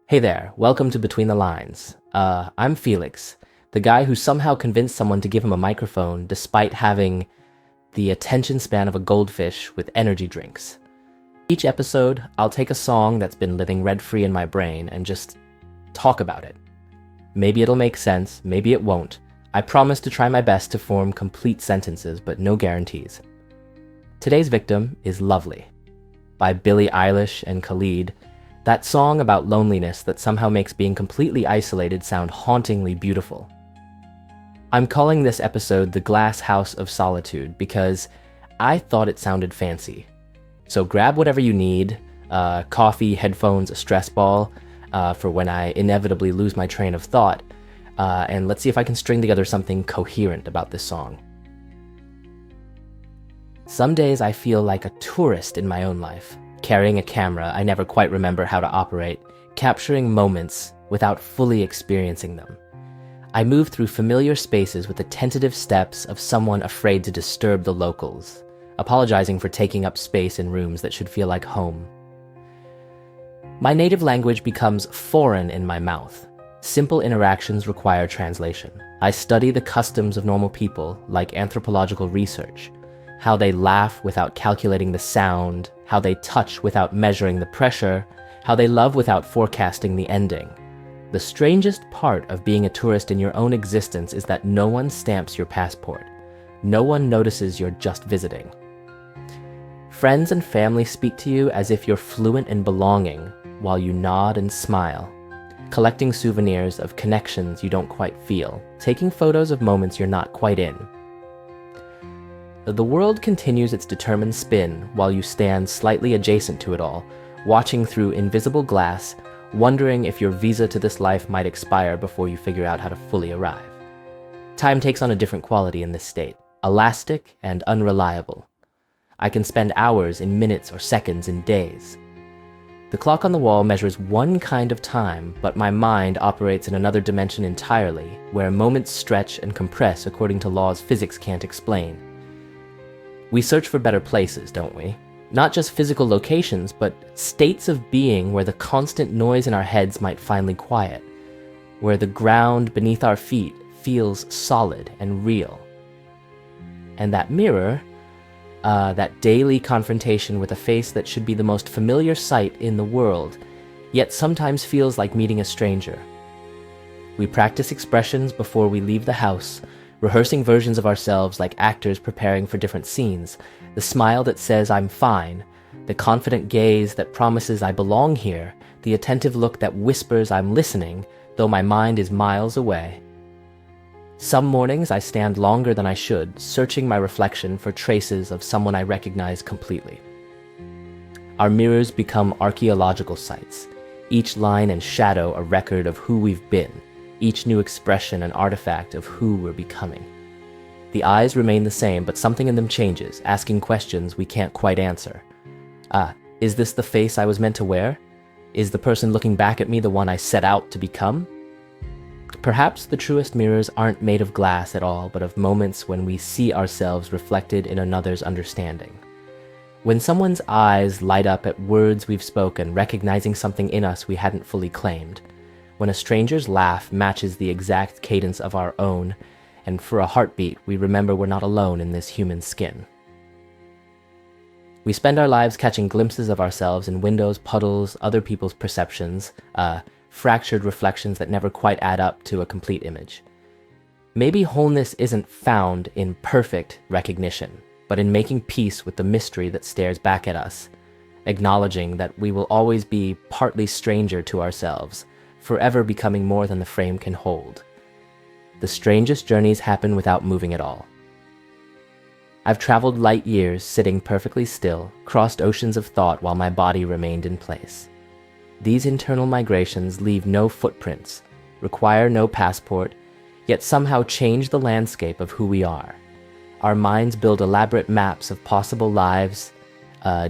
Hey there, welcome to Between the Lines. I'm Felix, the guy who somehow convinced someone to give him a microphone despite having the attention span of a goldfish with energy drinks. Each episode, I'll take a song that's been living rent-free in my brain and just talk about it. Maybe it'll make sense, maybe it won't. I promise to try my best to form complete sentences, but no guarantees. Today's victim is Lovely, by Billie Eilish and Khalid. That song about loneliness that somehow makes being completely isolated sound hauntingly beautiful. I'm calling this episode the Glasshouse of Solitude because I thought it sounded fancy. So grab whatever you need, coffee, headphones, a stress ball, for when I inevitably lose my train of thought, and let's see if I can string together something coherent about this song. Some days I feel like a tourist in my own life. Carrying a camera I never quite remember how to operate, capturing moments without fully experiencing them. I move through familiar spaces with the tentative steps of someone afraid to disturb the locals, apologizing for taking up space in rooms that should feel like home. My native language becomes foreign in my mouth. Simple interactions require translation. I study the customs of normal people, like anthropological research. How they laugh without calculating the sound, how they touch without measuring the pressure, how they love without forecasting the ending. The strangest part of being a tourist in your own existence is that no one stamps your passport. No one notices you're just visiting. Friends and family speak to you as if you're fluent in belonging while you nod and smile, collecting souvenirs of connections you don't quite feel, taking photos of moments you're not quite in. The world continues its determined spin while you stand slightly adjacent to it all, watching through invisible glass, wondering if your visa to this life might expire before you figure out how to fully arrive. Time takes on a different quality in this state, elastic and unreliable. I can spend hours in minutes or seconds in days. The clock on the wall measures one kind of time, but my mind operates in another dimension entirely, where moments stretch and compress according to laws physics can't explain. We search for better places, don't we? Not just physical locations, but states of being where the constant noise in our heads might finally quiet, where the ground beneath our feet feels solid and real. And that mirror, that daily confrontation with a face that should be the most familiar sight in the world, yet sometimes feels like meeting a stranger. We practice expressions before we leave the house, rehearsing versions of ourselves like actors preparing for different scenes, the smile that says I'm fine, the confident gaze that promises I belong here, the attentive look that whispers I'm listening, though my mind is miles away. Some mornings I stand longer than I should, searching my reflection for traces of someone I recognize completely. Our mirrors become archaeological sites, each line and shadow a record of who we've been, each new expression an artifact of who we're becoming. The eyes remain the same, but something in them changes, asking questions we can't quite answer. Is this the face I was meant to wear? Is the person looking back at me the one I set out to become? Perhaps the truest mirrors aren't made of glass at all, but of moments when we see ourselves reflected in another's understanding. When someone's eyes light up at words we've spoken, recognizing something in us we hadn't fully claimed. When a stranger's laugh matches the exact cadence of our own, and for a heartbeat we remember we're not alone in this human skin. We spend our lives catching glimpses of ourselves in windows, puddles, other people's perceptions, fractured reflections that never quite add up to a complete image. Maybe wholeness isn't found in perfect recognition, but in making peace with the mystery that stares back at us, acknowledging that we will always be partly stranger to ourselves, forever becoming more than the frame can hold. The strangest journeys happen without moving at all. I've traveled light years sitting perfectly still, crossed oceans of thought while my body remained in place. These internal migrations leave no footprints, require no passport, yet somehow change the landscape of who we are. Our minds build elaborate maps of possible lives,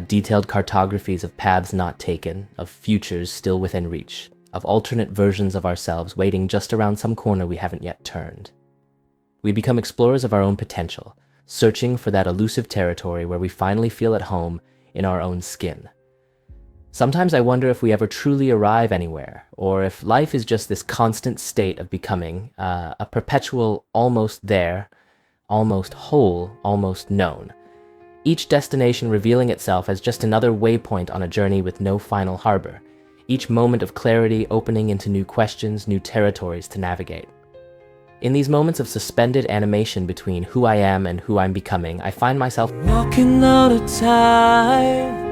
detailed cartographies of paths not taken, of futures still within reach, of alternate versions of ourselves waiting just around some corner we haven't yet turned. We become explorers of our own potential, searching for that elusive territory where we finally feel at home in our own skin. Sometimes I wonder if we ever truly arrive anywhere, or if life is just this constant state of becoming, a perpetual almost there, almost whole, almost known. Each destination revealing itself as just another waypoint on a journey with no final harbor. Each moment of clarity opening into new questions, new territories to navigate. In these moments of suspended animation between who I am and who I'm becoming, I find myself walking out of time,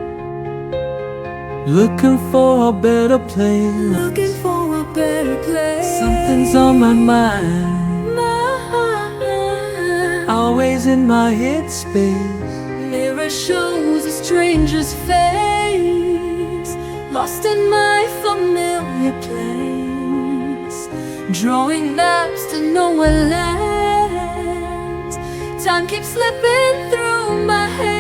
looking for a better place. Looking for a better place. Something's on my mind, always in my headspace. Mirror shows a stranger's face, lost in my familiar place, drawing maps to nowhere lands. Time keeps slipping through my head.